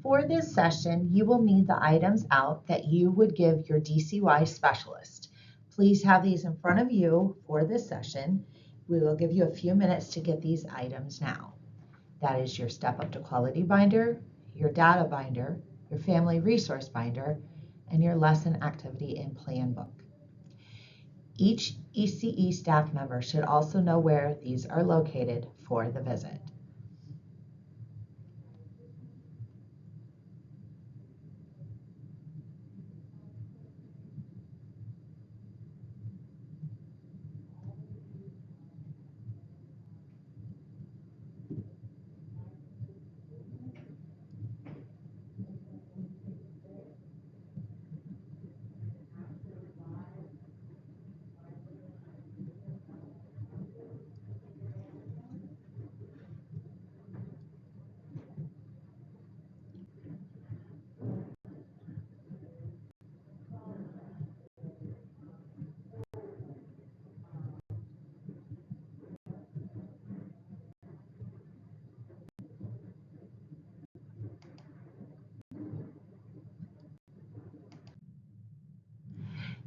For this session, you will need the items out that you would give your DCY specialist. Please have these in front of you for this session. We will give you a few minutes to get these items now. That is your Step Up to Quality binder, your data binder, your family resource binder, and your lesson activity and plan book. Each ECE staff member should also know where these are located for the visit.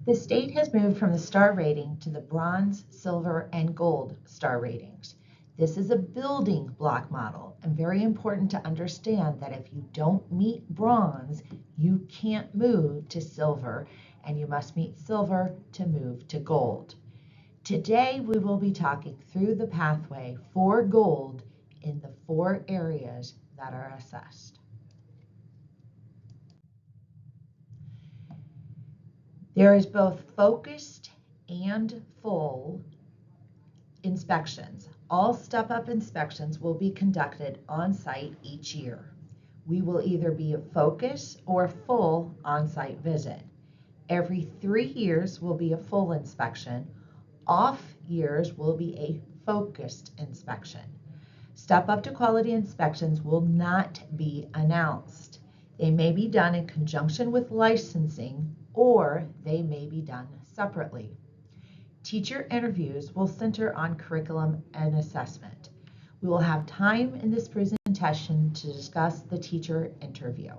The state has moved from the star rating to the bronze, silver, and gold star ratings. This is a building block model, and very important to understand that if you don't meet bronze, you can't move to silver, and you must meet silver to move to gold. Today, we will be talking through the pathway for gold in the 4 areas that are assessed. There is both focused and full inspections. All step-up inspections will be conducted on-site each year. We will either be a focus or a full on-site visit. Every 3 years will be a full inspection. Off years will be a focused inspection. Step-up to quality inspections will not be announced. They may be done in conjunction with licensing, or they may be done separately. Teacher interviews will center on curriculum and assessment. We will have time in this presentation to discuss the teacher interview.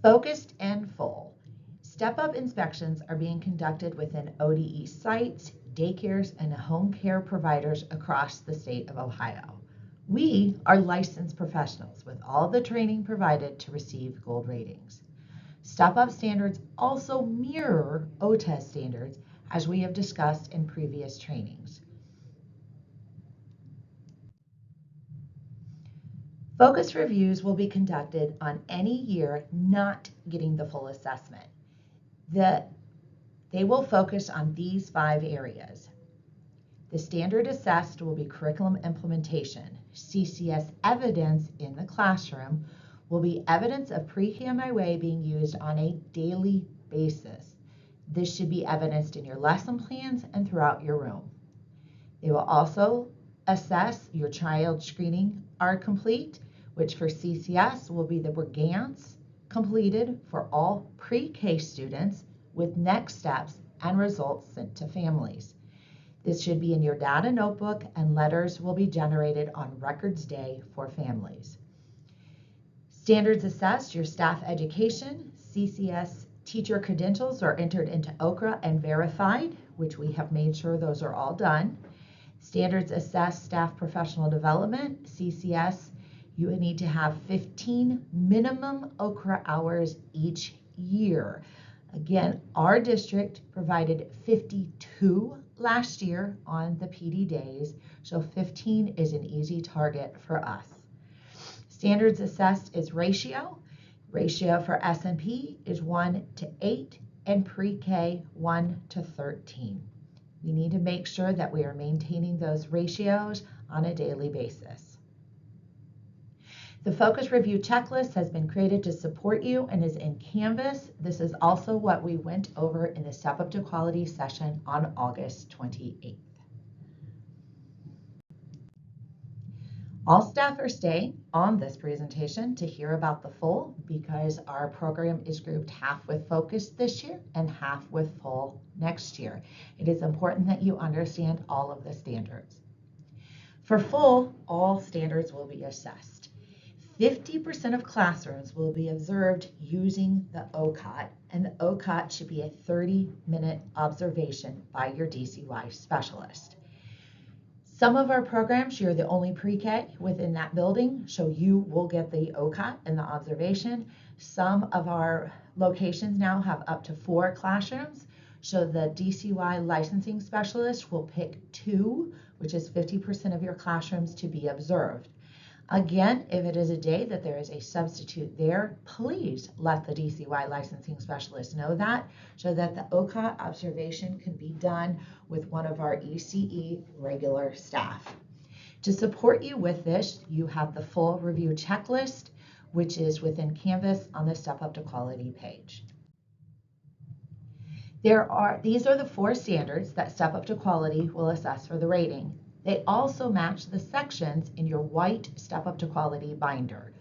Focused and full. Step-up inspections are being conducted within ODE sites, daycares, and home care providers across the state of Ohio. We are licensed professionals with all the training provided to receive gold ratings. Step-up standards also mirror OTES standards, as we have discussed in previous trainings. Focus reviews will be conducted on any year not getting the full assessment. They will focus on these 5 areas. The standard assessed will be curriculum implementation. CCS evidence in the classroom will be evidence of pre-KMIA being used on a daily basis. This should be evidenced in your lesson plans and throughout your room. They will also assess your child screening are complete, which for CCS will be the GANTs completed for all pre-K students with next steps and results sent to families. This should be in your data notebook, and letters will be generated on Records Day for families. Standards assessed, your staff education, CCS teacher credentials are entered into OKRA and verified, which we have made sure those are all done. Standards assessed staff professional development, CCS, you need to have 15 minimum OKRA hours each year. Again, our district provided 52 last year on the PD days, so 15 is an easy target for us. Standards assessed is ratio. Ratio for S&P is 1:8 and pre-K 1:13. We need to make sure that we are maintaining those ratios on a daily basis. The focus review checklist has been created to support you and is in Canvas. This is also what we went over in the Step Up to Quality session on August 28th. All staff are staying on this presentation to hear about the full, because our program is grouped half with focus this year and half with full next year. It is important that you understand all of the standards. For full, all standards will be assessed. 50% of classrooms will be observed using the OCOT, and the OCOT should be a 30-minute observation by your DCY specialist. Some of our programs, you're the only pre-K within that building, so you will get the OCOT and the observation. Some of our locations now have up to 4 classrooms, so the DCY licensing specialist will pick 2, which is 50% of your classrooms to be observed. Again, if it is a day that there is a substitute there, please let the DCY licensing specialist know that so that the OCOT observation can be done with one of our ECE regular staff. To support you with this, you have the full review checklist, which is within Canvas on the Step Up to Quality page. These are the 4 standards that Step Up to Quality will assess for the rating. They also match the sections in your white Step Up to Quality binder.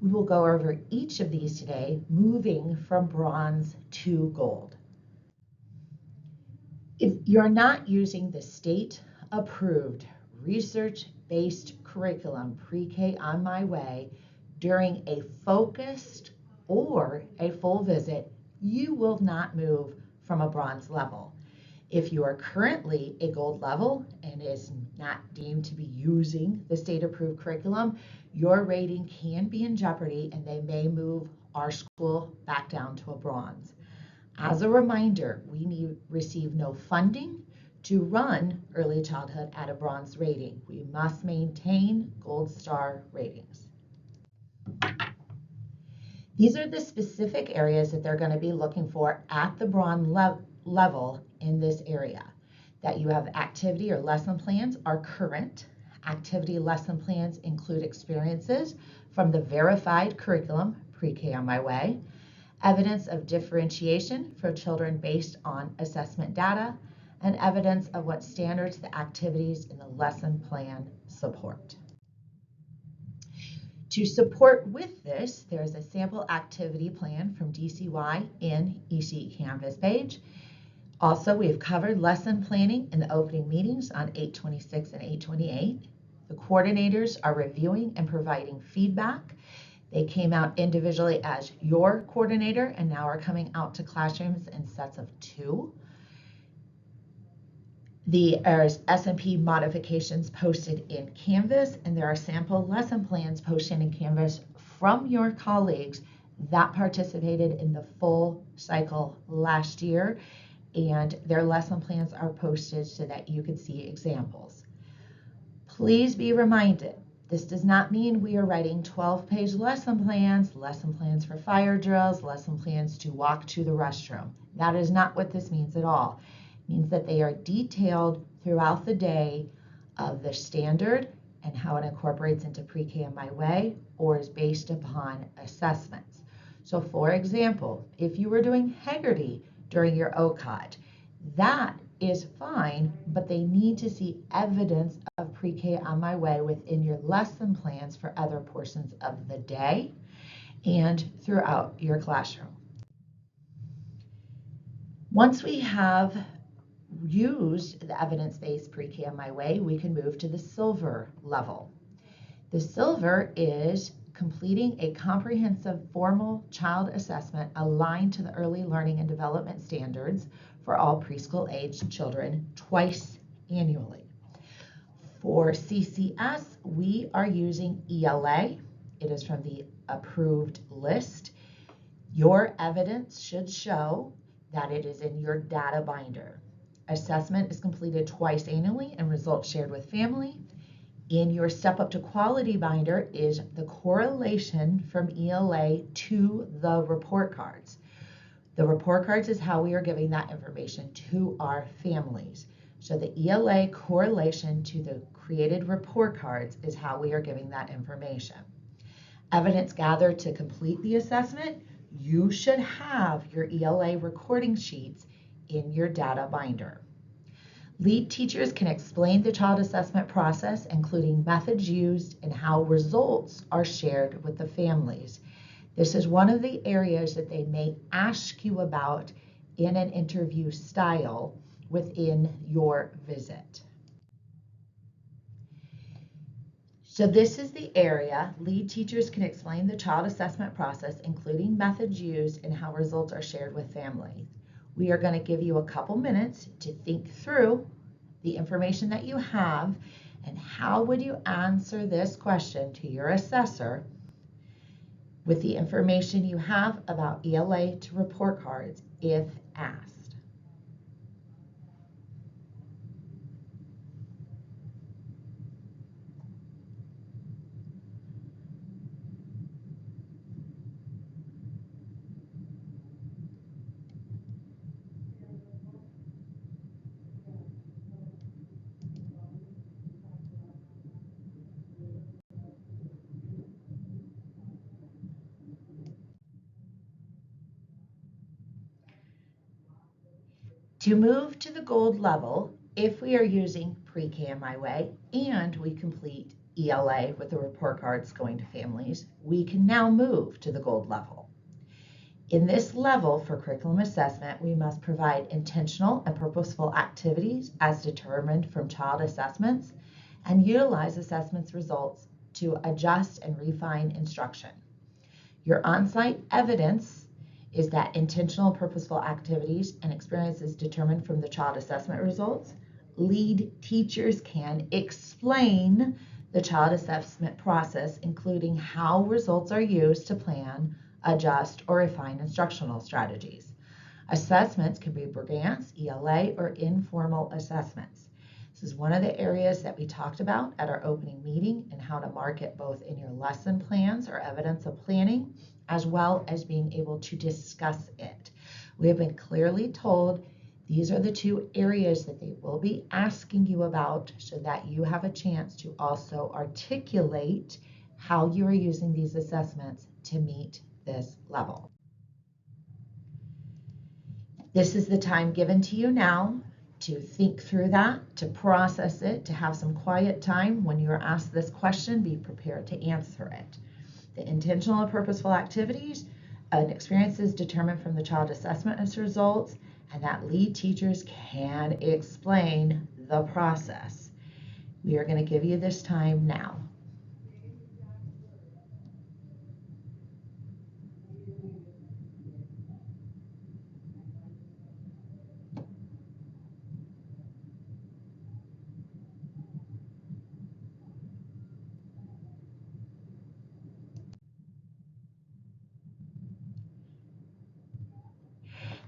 We will go over each of these today, moving from bronze to gold. If you're not using the state-approved, research-based curriculum pre-K on My Way during a focused or a full visit, you will not move from a bronze level. If you are currently a gold level and is not deemed to be using the state-approved curriculum, your rating can be in jeopardy and they may move our school back down to a bronze. As a reminder, we receive no funding to run early childhood at a bronze rating. We must maintain gold star ratings. These are the specific areas that they're going to be looking for at the bronze level in this area. That you have activity or lesson plans are current. Activity lesson plans include experiences from the verified curriculum, pre-K on My Way, evidence of differentiation for children based on assessment data, and evidence of what standards the activities in the lesson plan support. To support with this, there's a sample activity plan from DCY in ECE Canvas page. Also, we have covered lesson planning in the opening meetings on 8/26 and 8/28. The coordinators are reviewing and providing feedback. They came out individually as your coordinator and now are coming out to classrooms in sets of 2. There's S&P modifications posted in Canvas, and there are sample lesson plans posted in Canvas from your colleagues that participated in the full cycle last year, and their lesson plans are posted so that you can see examples. Please be reminded, this does not mean we are writing 12-page lesson plans for fire drills, lesson plans to walk to the restroom. That is not what this means at all. It means that they are detailed throughout the day of the standard and how it incorporates into pre-K on My Way or is based upon assessments. So for example, if you were doing Heggerty during your OCOT, that is fine, but they need to see evidence of pre-K on My Way within your lesson plans for other portions of the day and throughout your classroom. Once we have used the evidence-based pre-K on My Way, we can move to the silver level. The silver is completing a comprehensive formal child assessment aligned to the early learning and development standards for all preschool-aged children twice annually. For CCS, we are using ELA. It is from the approved list. Your evidence should show that it is in your data binder. Assessment is completed twice annually and results shared with family. In your Step Up to Quality binder is the correlation from ELA to the report cards. The report cards is how we are giving that information to our families. So the ELA correlation to the created report cards is how we are giving that information. Evidence gathered to complete the assessment, you should have your ELA recording sheets in your data binder. Lead teachers can explain the child assessment process, including methods used and how results are shared with the families. This is one of the areas that they may ask you about in an interview style within your visit. So this is the area lead teachers can explain the child assessment process, including methods used and how results are shared with families. We are going to give you a couple minutes to think through the information that you have and how would you answer this question to your assessor with the information you have about ELA to report cards if asked. To move to the gold level, if we are using Pre-K My Way and we complete ELA with the report cards going to families, we can now move to the gold level. In this level for curriculum assessment, we must provide intentional and purposeful activities as determined from child assessments and utilize assessments results to adjust and refine instruction. Your on-site evidence is that intentional purposeful activities and experiences determined from the child assessment results. Lead teachers can explain the child assessment process, including how results are used to plan, adjust, or refine instructional strategies. Assessments can be Brugance, ELA, or informal assessments. This is one of the areas that we talked about at our opening meeting and how to mark it both in your lesson plans or evidence of planning, as well as being able to discuss it. We have been clearly told these are the two areas that they will be asking you about so that you have a chance to also articulate how you are using these assessments to meet this level. This is the time given to you now to think through that, to process it, to have some quiet time. When you are asked this question, be prepared to answer it. The intentional and purposeful activities and experiences determined from the child assessment as results, and that lead teachers can explain the process. We are going to give you this time now.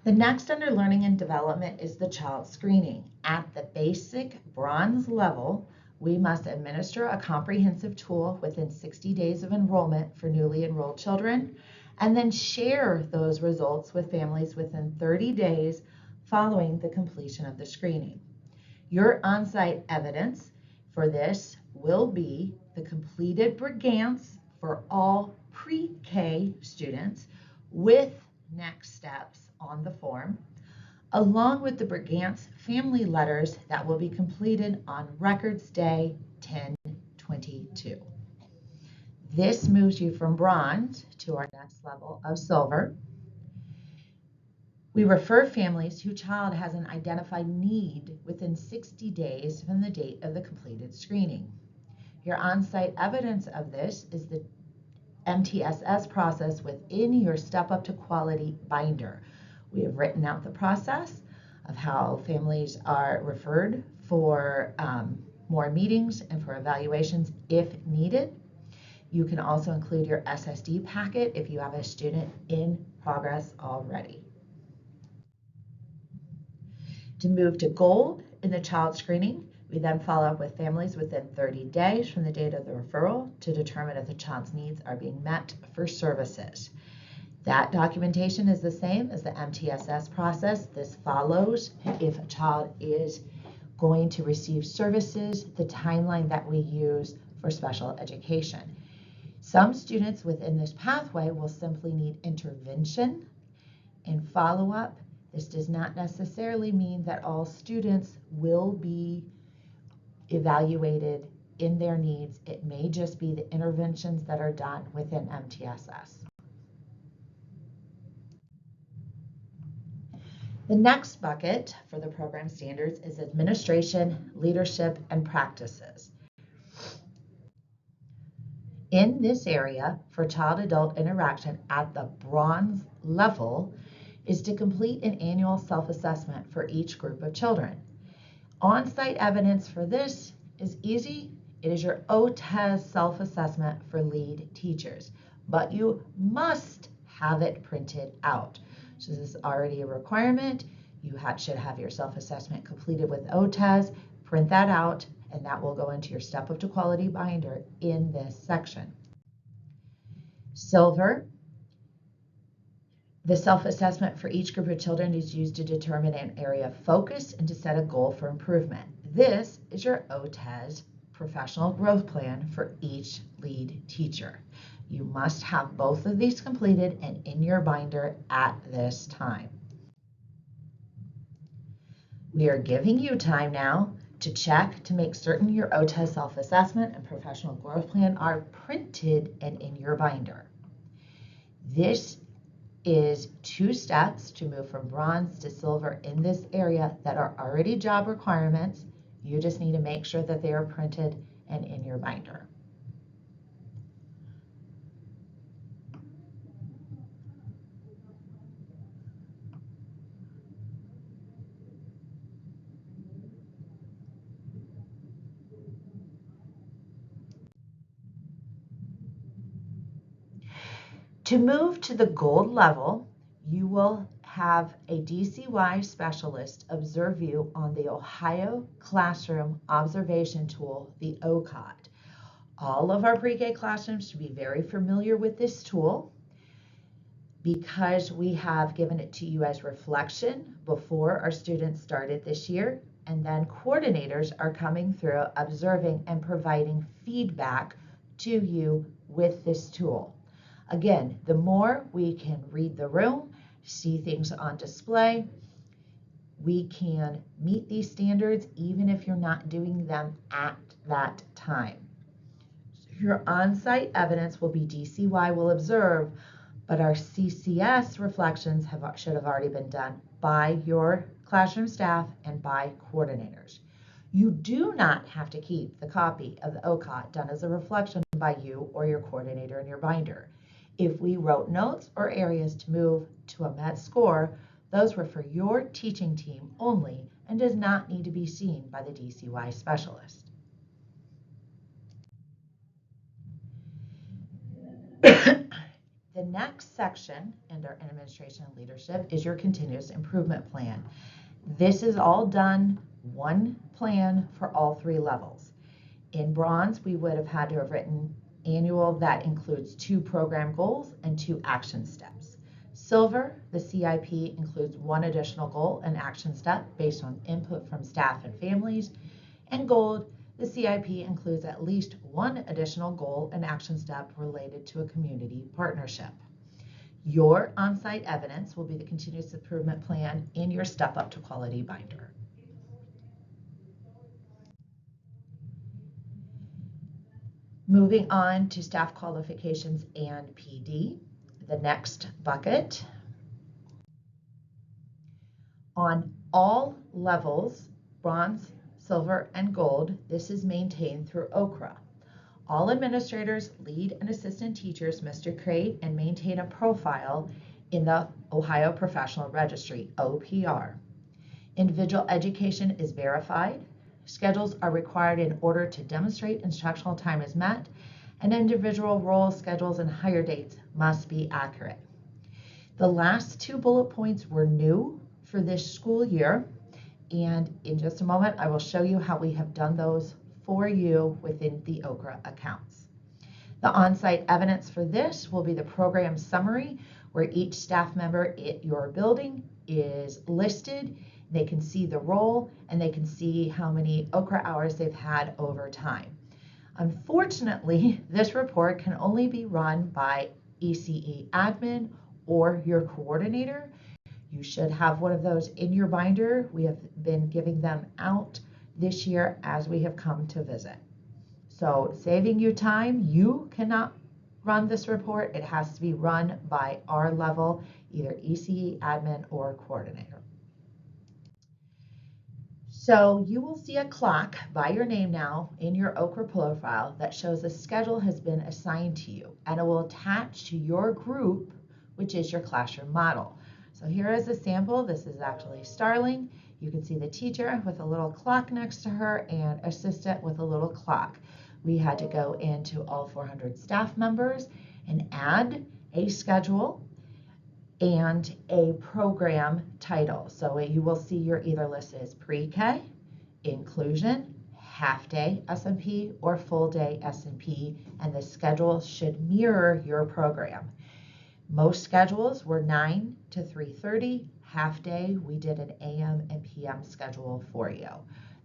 The next under learning and development is the child screening. At the basic bronze level, we must administer a comprehensive tool within 60 days of enrollment for newly enrolled children, and then share those results with families within 30 days following the completion of the screening. Your on-site evidence for this will be the completed Brugance for all pre-K students with next steps on the form, along with the Brugance family letters that will be completed on Records Day 10/22. This moves you from bronze to our next level of silver. We refer families whose child has an identified need within 60 days from the date of the completed screening. Your on-site evidence of this is the MTSS process within your Step Up to Quality binder. We have written out the process of how families are referred for more meetings and for evaluations if needed. You can also include your SSD packet if you have a student in progress already. To move to gold in the child screening, we then follow up with families within 30 days from the date of the referral to determine if the child's needs are being met for services. That documentation is the same as the MTSS process. This follows if a child is going to receive services, the timeline that we use for special education. Some students within this pathway will simply need intervention and follow-up. This does not necessarily mean that all students will be evaluated in their needs. It may just be the interventions that are done within MTSS. The next bucket for the program standards is administration, leadership, and practices. in this area for child-adult interaction at the bronze level is to complete an annual self-assessment for each group of children. On-site evidence for this is easy. It is your OTES self-assessment for lead teachers, but you must have it printed out. So this is already a requirement. You should have your self-assessment completed with OTES, print that out, and that will go into your Step Up to Quality binder in this section. Silver, the self-assessment for each group of children is used to determine an area of focus and to set a goal for improvement. This is your OTES professional growth plan for each lead teacher. You must have both of these completed and in your binder at this time. We are giving you time now to check to make certain your OTES self-assessment and professional growth plan are printed and in your binder. This is 2 steps to move from bronze to silver in this area that are already job requirements. You just need to make sure that they are printed and in your binder. To move to the gold level, you will have a DCY specialist observe you on the Ohio Classroom Observation Tool, the OCOT. All of our pre-K classrooms should be very familiar with this tool because we have given it to you as reflection before our students started this year, and then coordinators are coming through observing and providing feedback to you with this tool. Again, the more we can read the room, see things on display, we can meet these standards even if you're not doing them at that time. Your on-site evidence will be DCY will observe, but our CCS reflections should have already been done by your classroom staff and by coordinators. You do not have to keep the copy of the OCOT done as a reflection by you or your coordinator in your binder. If we wrote notes or areas to move to a MET score, those were for your teaching team only and does not need to be seen by the DCY specialist. The next section under administration and leadership is your continuous improvement plan. This is all done one plan for all 3 levels. In bronze, we would have had to have written annual that includes 2 program goals and 2 action steps. Silver, the CIP includes 1 additional goal and action step based on input from staff and families. And gold, the CIP includes at least 1 additional goal and action step related to a community partnership. Your on-site evidence will be the continuous improvement plan in your Step Up to Quality binder. Moving on to staff qualifications and PD, the next bucket. On all levels, bronze, silver, and gold, this is maintained through OCRA. All administrators, lead, and assistant teachers must create and maintain a profile in the Ohio Professional Registry, OPR. Individual education is verified. Schedules are required in order to demonstrate instructional time is met, and individual role schedules and hire dates must be accurate. The last 2 bullet points were new for this school year, and in just a moment I will show you how we have done those for you within the OCRA accounts. The on-site evidence for this will be the program summary, where each staff member at your building is listed. They can see the role and they can see how many OCRA hours they've had over time. Unfortunately, this report can only be run by ECE admin or your coordinator. You should have one of those in your binder. We have been giving them out this year as we have come to visit. So saving you time, you cannot run this report. It has to be run by our level, either ECE admin or coordinator. So you will see a clock by your name now in your Okra profile that shows a schedule has been assigned to you, and it will attach to your group, which is your classroom model. So here is a sample. This is actually Starling. You can see the teacher with a little clock next to her and assistant with a little clock. We had to go into all 400 staff members and add a schedule and a program title. So you will see your either listed as pre-K, inclusion, half-day S&P, or full-day S&P, and the schedule should mirror your program. Most schedules were 9 to 3:30. Half-day, we did an AM and PM schedule for you.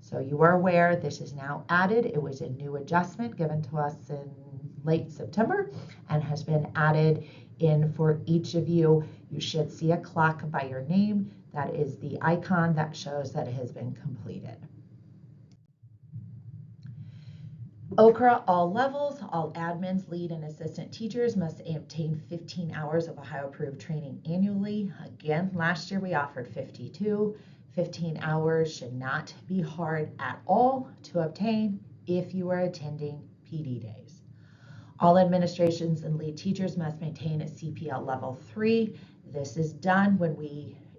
So you are aware this is now added. It was a new adjustment given to us in late September and has been added in for each of you. You should see a clock by your name. That is the icon that shows that it has been completed. Okra, all levels, all admins, lead, and assistant teachers must obtain 15 hours of Ohio-approved training annually. Again, last year we offered 52. 15 hours should not be hard at all to obtain if you are attending PD days. All administrations and lead teachers must maintain a CPL level 3. This is done when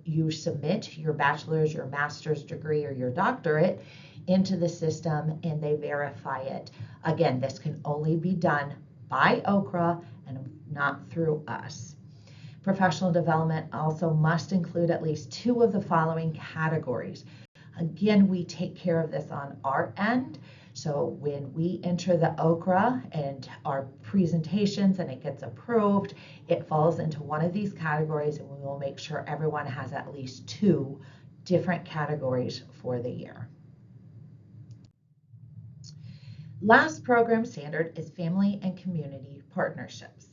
you submit your bachelor's, your master's degree, or your doctorate into the system and they verify it. Again, this can only be done by Okra and not through us. Professional development also must include at least 2 of the following categories. Again, we take care of this on our end. So when we enter the Okra and our presentations and it gets approved, it falls into one of these categories and we will make sure everyone has at least 2 different categories for the year. Last program standard is family and community partnerships.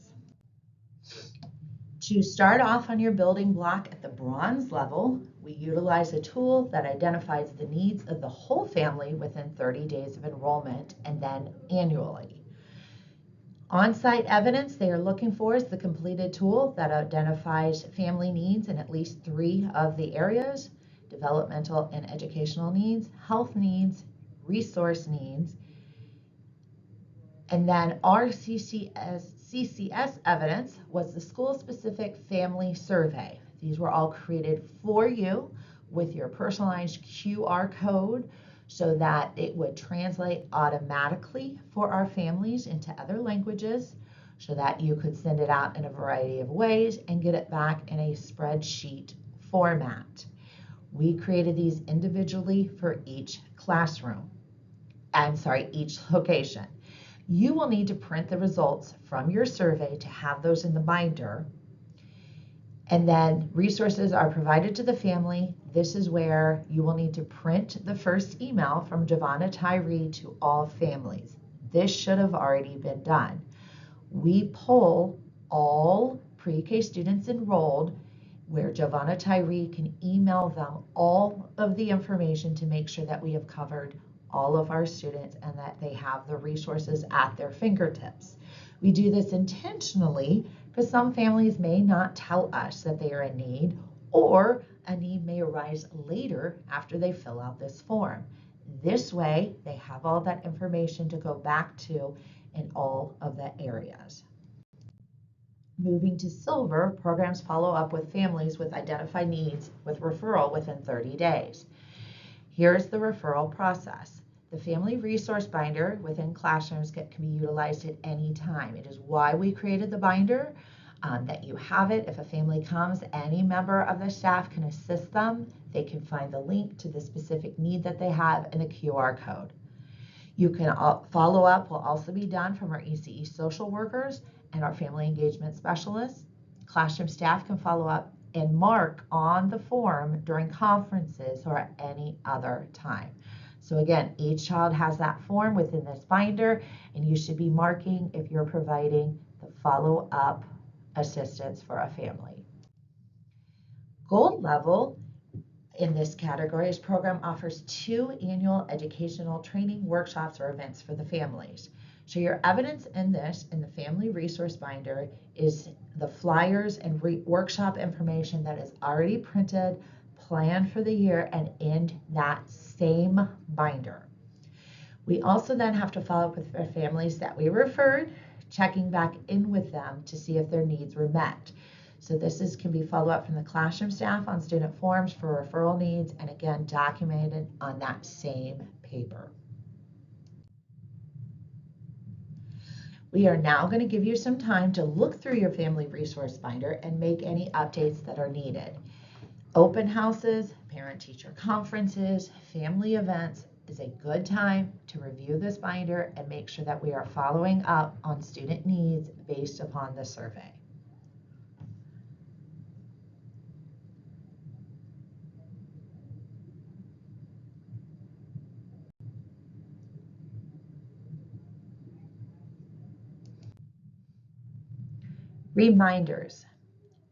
To start off on your building block at the bronze level, we utilize a tool that identifies the needs of the whole family within 30 days of enrollment and then annually. On-site evidence they are looking for is the completed tool that identifies family needs in at least 3 of the areas: developmental and educational needs, health needs, resource needs. And then our CCS evidence was the school-specific family survey. These were all created for you with your personalized QR code so that it would translate automatically for our families into other languages so that you could send it out in a variety of ways and get it back in a spreadsheet format. We created these individually for each classroom. Each location. You will need to print the results from your survey to have those in the binder. And then resources are provided to the family. This is where you will need to print the first email from Giovanna Tyree to all families. This should have already been done. We poll all pre-K students enrolled where Giovanna Tyree can email them all of the information to make sure that we have covered all of our students and that they have the resources at their fingertips. We do this intentionally because some families may not tell us that they are in need, or a need may arise later after they fill out this form. This way, they have all that information to go back to in all of the areas. Moving to silver, programs follow up with families with identified needs with referral within 30 days. Here's the referral process. The family resource binder within classrooms can be utilized at any time. It is why we created the binder, that you have it. If a family comes, any member of the staff can assist them. They can find the link to the specific need that they have and the QR code. You can follow up will also be done from our ECE social workers and our family engagement specialists. Classroom staff can follow up and mark on the form during conferences or at any other time. So again, each child has that form within this binder, and you should be marking if you're providing the follow-up assistance for a family. Gold level in this category is program offers 2 annual educational training workshops or events for the families. So your evidence in the family resource binder is the flyers and workshop information that is already printed, plan for the year and in that same binder. We also then have to follow up with the families that we referred, checking back in with them to see if their needs were met. So can be follow up from the classroom staff on student forms for referral needs, and again, documented on that same paper. We are now going to give you some time to look through your family resource binder and make any updates that are needed. Open houses, parent-teacher conferences, family events is a good time to review this binder and make sure that we are following up on student needs based upon the survey. Reminders.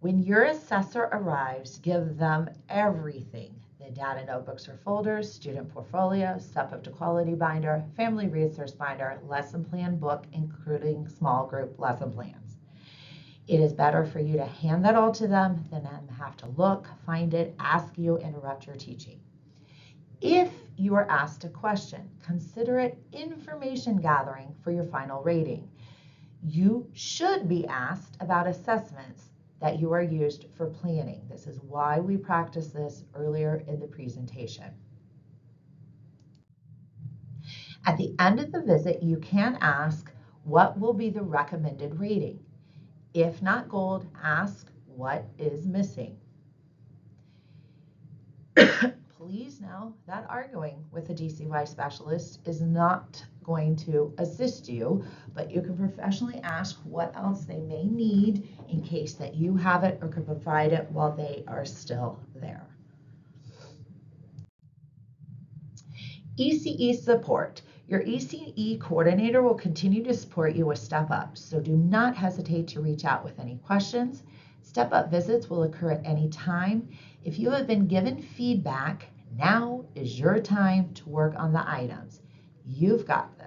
When your assessor arrives, give them everything: the data notebooks or folders, student portfolio, Step Up to Quality binder, family resource binder, lesson plan book, including small group lesson plans. It is better for you to hand that all to them than them have to look, find it, ask you, interrupt your teaching. If you are asked a question, consider it information gathering for your final rating. You should be asked about assessments that you are used for planning. This is why we practiced this earlier in the presentation. At the end of the visit, you can ask, what will be the recommended rating? If not gold, ask, what is missing? Please know that arguing with a DCY specialist is not going to assist you, but you can professionally ask what else they may need in case that you have it or can provide it while they are still there. ECE support. Your ECE coordinator will continue to support you with Step Up, so do not hesitate to reach out with any questions. Step Up visits will occur at any time. If you have been given feedback, now is your time to work on the items. You've got this.